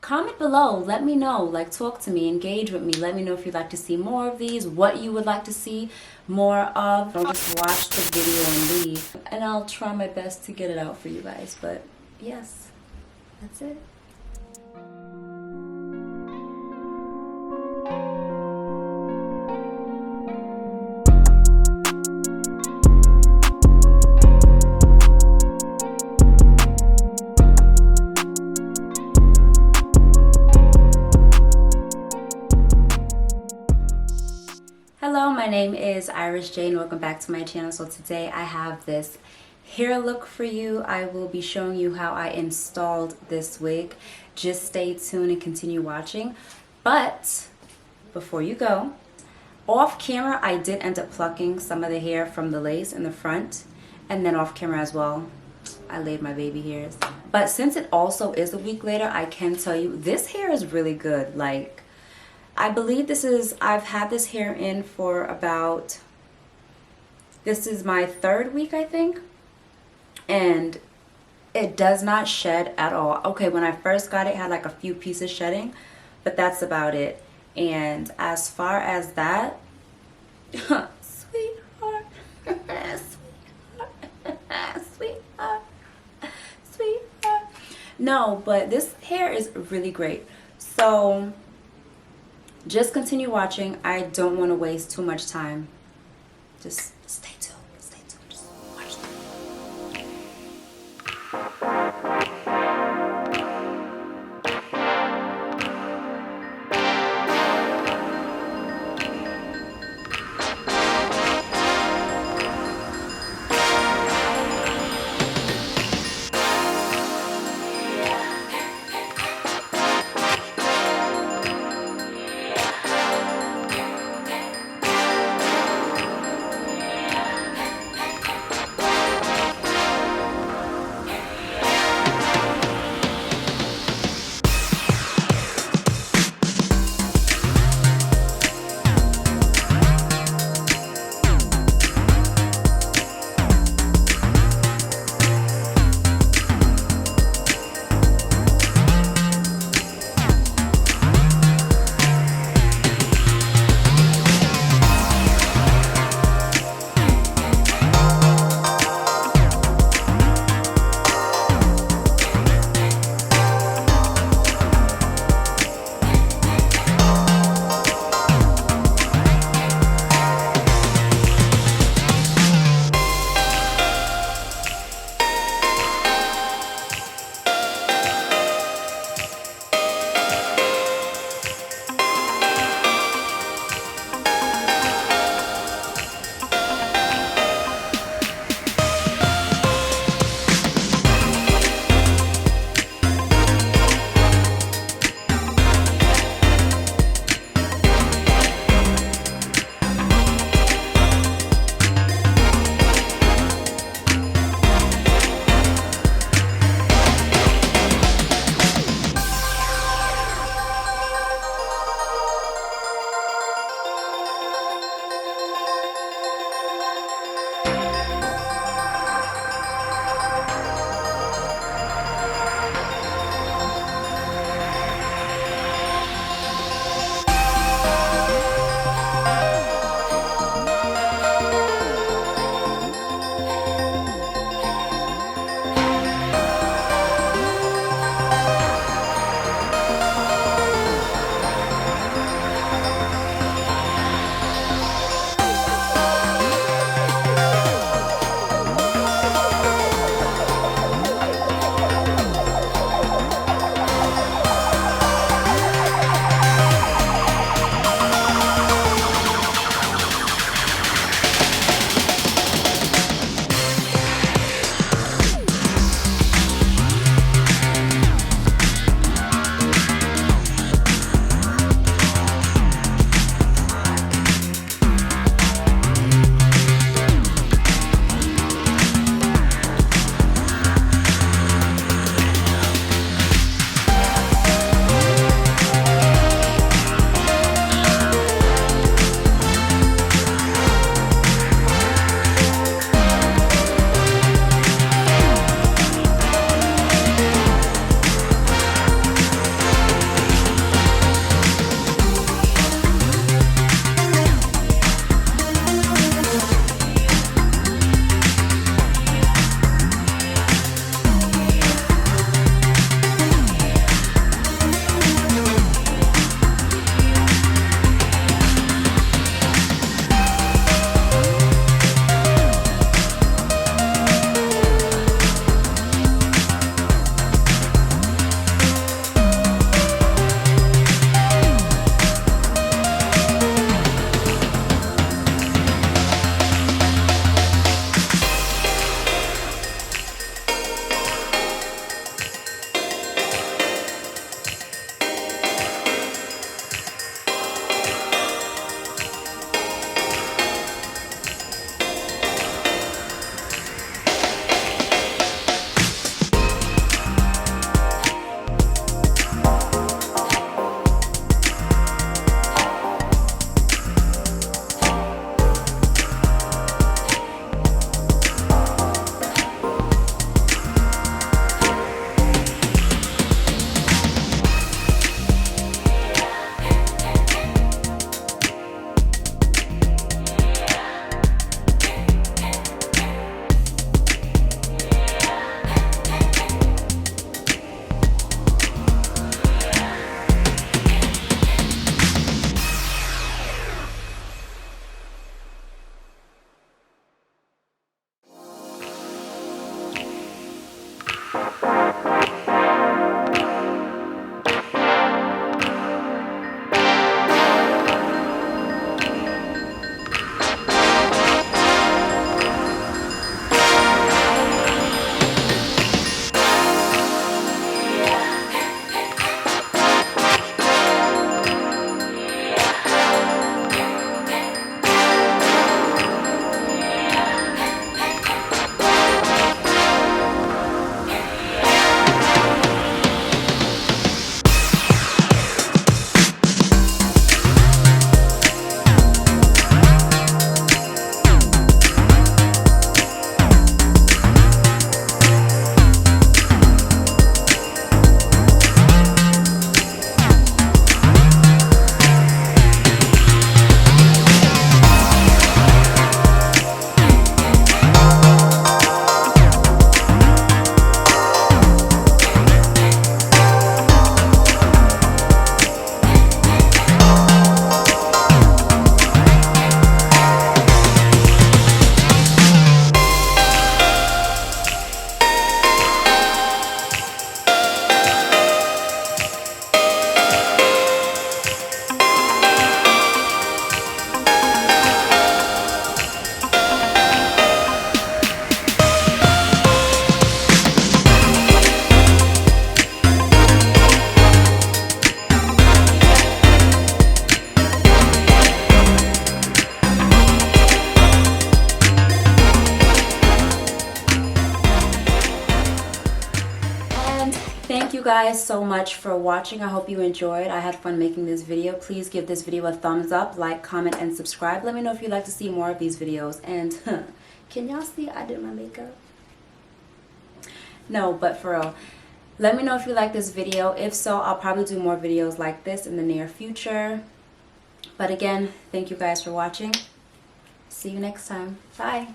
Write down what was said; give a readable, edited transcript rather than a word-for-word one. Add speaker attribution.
Speaker 1: comment below. Let me know. Like, talk to me, engage with me. Let me know if you'd like to see more of these, what you would like to see more of. Don't just watch the video and leave. And I'll try my best to get it out for you guys. But yes, that's it. Hello, my name is Iris Jane. Welcome back to my channel. So today I have this hair look for you. I will be showing you how I installed this wig. Just stay tuned and continue watching. But before you go, off camera I did end up plucking some of the hair from the lace in the front, and then off camera as well I laid my baby hairs. But since it also is a week later, I can tell you this hair is really good. Like, I believe I've had this hair in for about, this is my 3rd week, I think. And it does not shed at all. Okay, when I first got it, it had like a few pieces shedding, but that's about it. And as far as that, sweetheart, sweetheart, sweetheart. No, but this hair is really great. So just continue watching. I don't want to waste too much time. Just stay tuned. Stay tuned. Just watch them. you guys so much for watching. I hope you enjoyed. I had fun making this video. Please give this video a thumbs up, like, comment, and subscribe. Let me know if you'd like to see more of these videos. And can y'all see I did my makeup? No, but for real, let me know if you like this video. If so, I'll probably do more videos like this in the near future. But again, thank you guys for watching. See you next time. Bye.